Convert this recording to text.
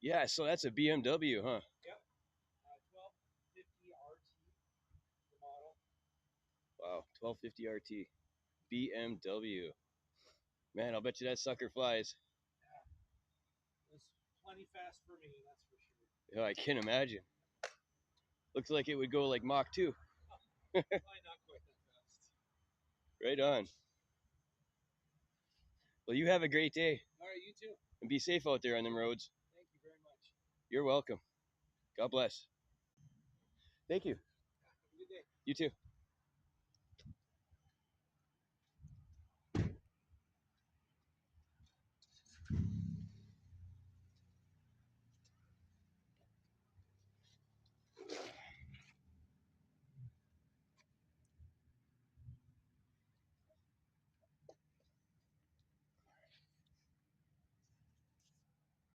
Yeah, so that's a BMW, huh? Yep. 1250 RT, the model. Wow, 1250 RT. BMW. Man, I'll bet you that sucker flies. Yeah. It was plenty fast for me, that's for sure. Yeah, I can imagine. Looks like it would go like Mach 2. Probably not quite that fast. Right on. Well, you have a great day. All right, you too. And be safe out there on them roads. Thank you very much. You're welcome. God bless. Thank you. Have a good day. You too.